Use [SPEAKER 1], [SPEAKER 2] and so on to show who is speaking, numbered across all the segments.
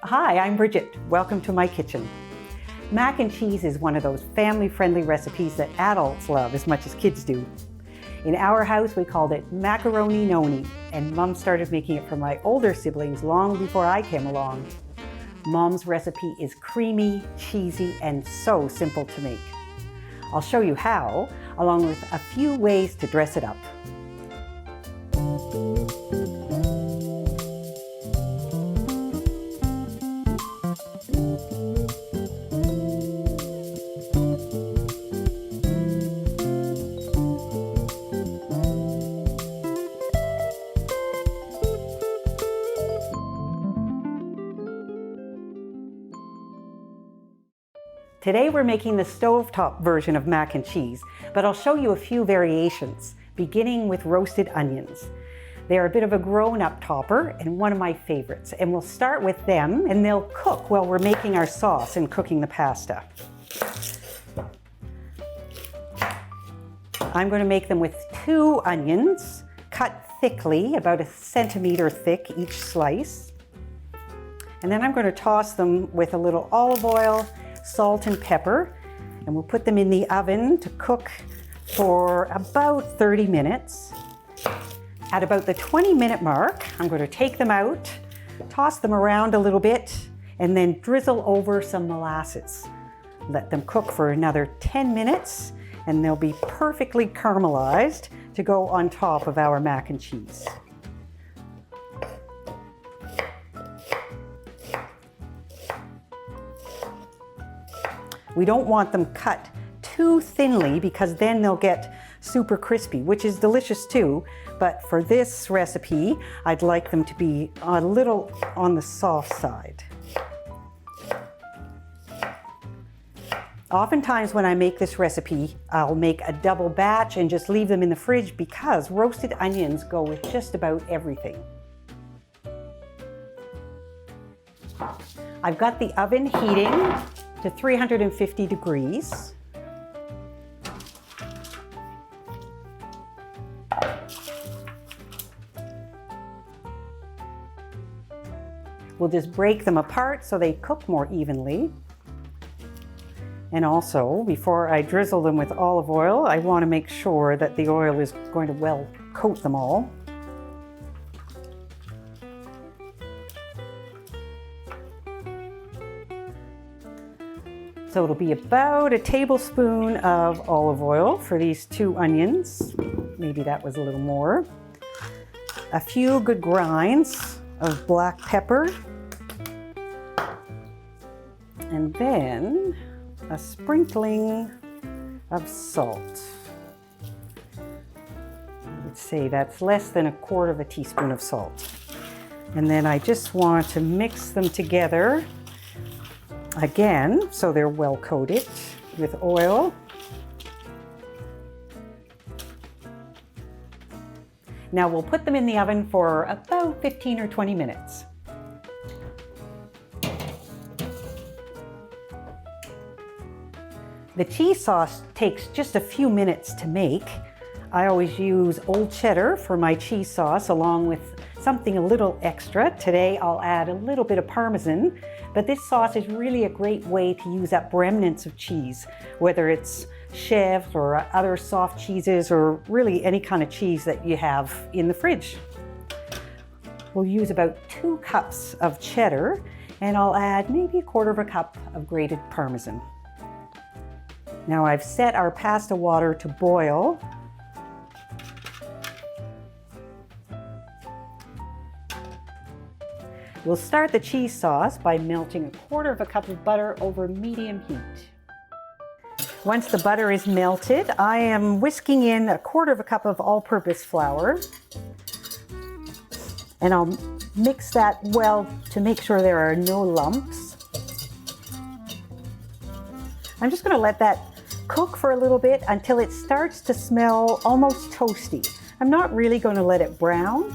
[SPEAKER 1] Hi, I'm Bridget. Welcome to my kitchen. Mac and cheese is one of those family-friendly recipes that adults love as much as kids do. In our house, we called it macaroni noni, and Mom started making it for my older siblings long before I came along. Mom's recipe is creamy, cheesy, and so simple to make. I'll show you how, along with a few ways to dress it up. Today we're making the stovetop version of mac and cheese, but I'll show you a few variations, beginning with roasted onions. They are a bit of a grown-up topper and one of my favorites, and we'll start with them and they'll cook while we're making our sauce and cooking the pasta. I'm going to make them with 2 onions, cut thickly, about 1 centimeter thick each slice. And then I'm going to toss them with a little olive oil, salt and pepper, and we'll put them in the oven to cook for about 30 minutes. At about the 20-minute mark, I'm going to take them out, toss them around a little bit, and then drizzle over some molasses. Let them cook for another 10 minutes, and they'll be perfectly caramelized to go on top of our mac and cheese. We don't want them cut too thinly because then they'll get super crispy, which is delicious too. But for this recipe, I'd like them to be a little on the soft side. Oftentimes when I make this recipe, I'll make a double batch and just leave them in the fridge because roasted onions go with just about everything. I've got the oven heating to 350 degrees. We'll just break them apart so they cook more evenly. And also, before I drizzle them with olive oil, I want to make sure that the oil is going to well coat them all. So it'll be about 1 tablespoon of olive oil for these 2 onions. Maybe that was a little more. A few good grinds of black pepper. And then a sprinkling of salt. I would say that's less than 1/4 teaspoon of salt. And then I just want to mix them together again, so they're well coated with oil. Now we'll put them in the oven for about 15 or 20 minutes. The cheese sauce takes just a few minutes to make. I always use old cheddar for my cheese sauce along with something a little extra. Today I'll add a little bit of Parmesan, but this sauce is really a great way to use up remnants of cheese, whether it's chèvre or other soft cheeses or really any kind of cheese that you have in the fridge. We'll use about 2 cups of cheddar, and I'll add maybe 1/4 cup of grated Parmesan. Now I've set our pasta water to boil. We'll start the cheese sauce by melting 1/4 cup of butter over medium heat. Once the butter is melted, I am whisking in 1/4 cup of all-purpose flour. And I'll mix that well to make sure there are no lumps. I'm just going to let that cook for a little bit until it starts to smell almost toasty. I'm not really going to let it brown,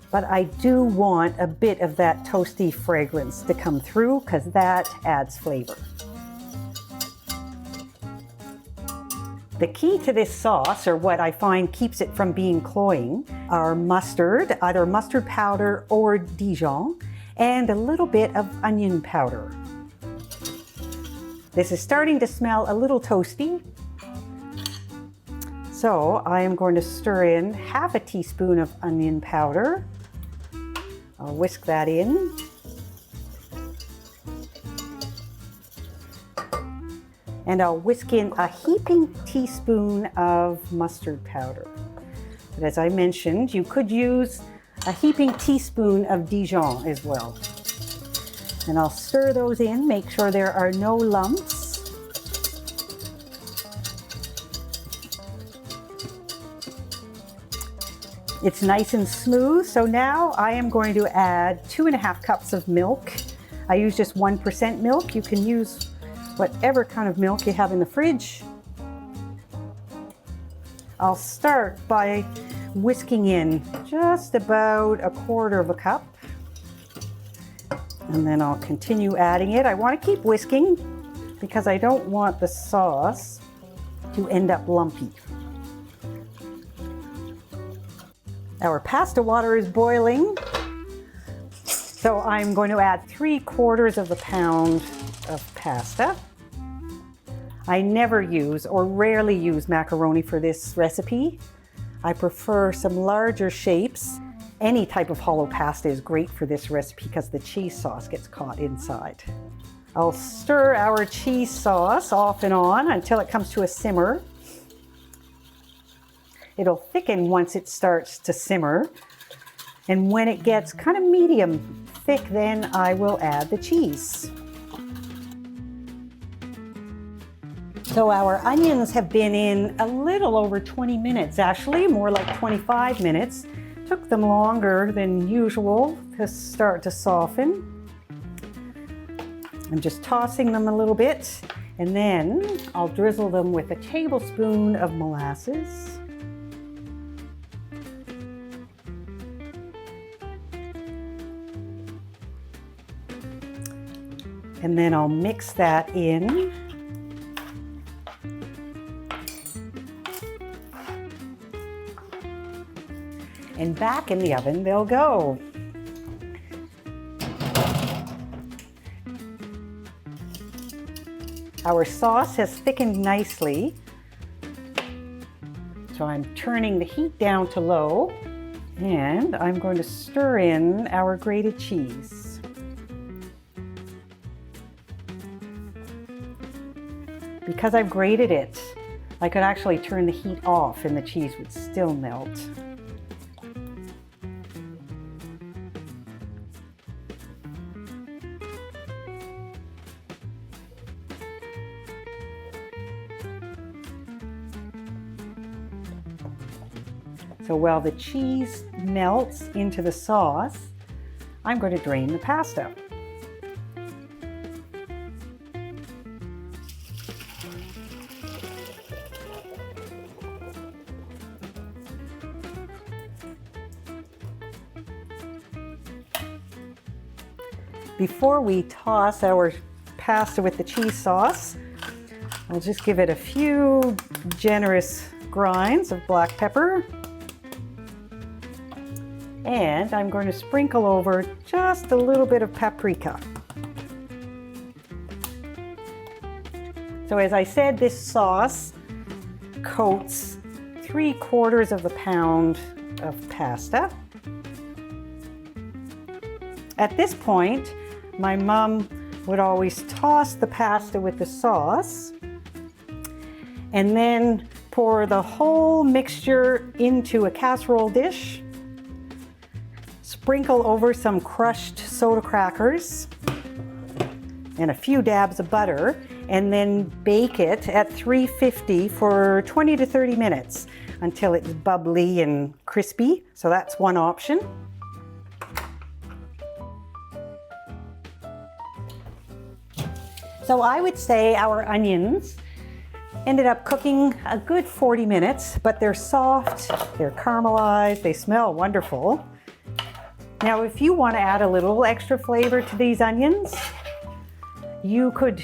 [SPEAKER 1] but I do want a bit of that toasty fragrance to come through because that adds flavor. The key to this sauce, or what I find keeps it from being cloying, are mustard, either mustard powder or Dijon, and a little bit of onion powder. This is starting to smell a little toasty. So I am going to stir in half a teaspoon of onion powder. I'll whisk that in. And I'll whisk in a heaping teaspoon of mustard powder. But as I mentioned, you could use a heaping teaspoon of Dijon as well. And I'll stir those in, make sure there are no lumps. It's nice and smooth, so now I am going to add 2.5 cups of milk. I use just 1% milk. You can use whatever kind of milk you have in the fridge. I'll start by whisking in just about 1/4 cup. And then I'll continue adding it. I want to keep whisking because I don't want the sauce to end up lumpy. Our pasta water is boiling. So I'm going to add 3/4 pound of pasta. I never use or rarely use macaroni for this recipe. I prefer some larger shapes. Any type of hollow pasta is great for this recipe because the cheese sauce gets caught inside. I'll stir our cheese sauce off and on until it comes to a simmer. It'll thicken once it starts to simmer. And when it gets kind of medium thick, then I will add the cheese. So our onions have been in a little over 20 minutes, actually, more like 25 minutes. Took them longer than usual to start to soften. I'm just tossing them a little bit, and then I'll drizzle them with a tablespoon of molasses. And then I'll mix that in. And back in the oven they'll go. Our sauce has thickened nicely, so I'm turning the heat down to low, and I'm going to stir in our grated cheese. Because I've grated it, I could actually turn the heat off and the cheese would still melt. So while the cheese melts into the sauce, I'm going to drain the pasta. Before we toss our pasta with the cheese sauce, I'll just give it a few generous grinds of black pepper. And I'm going to sprinkle over just a little bit of paprika. So as I said, this sauce coats 3/4 pound of pasta. At this point, my mom would always toss the pasta with the sauce and then pour the whole mixture into a casserole dish. Sprinkle over some crushed soda crackers and a few dabs of butter, and then bake it at 350 for 20 to 30 minutes until it's bubbly and crispy. So that's one option. So I would say our onions ended up cooking a good 40 minutes, but they're soft, they're caramelized, they smell wonderful. Now, if you want to add a little extra flavor to these onions, you could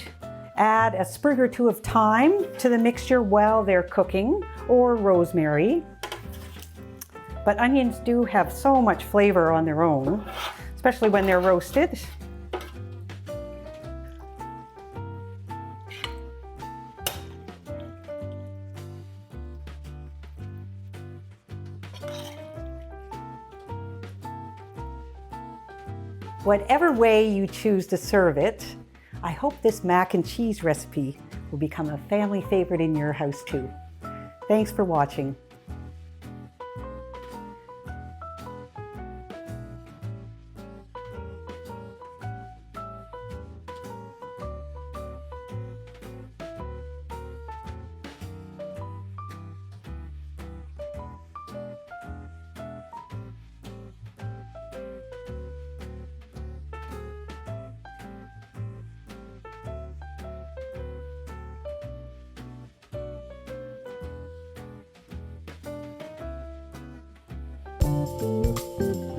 [SPEAKER 1] add a sprig or two of thyme to the mixture while they're cooking, or rosemary. But onions do have so much flavor on their own, especially when they're roasted. Whatever way you choose to serve it, I hope this mac and cheese recipe will become a family favorite in your house too. Thanks for watching. Thank you.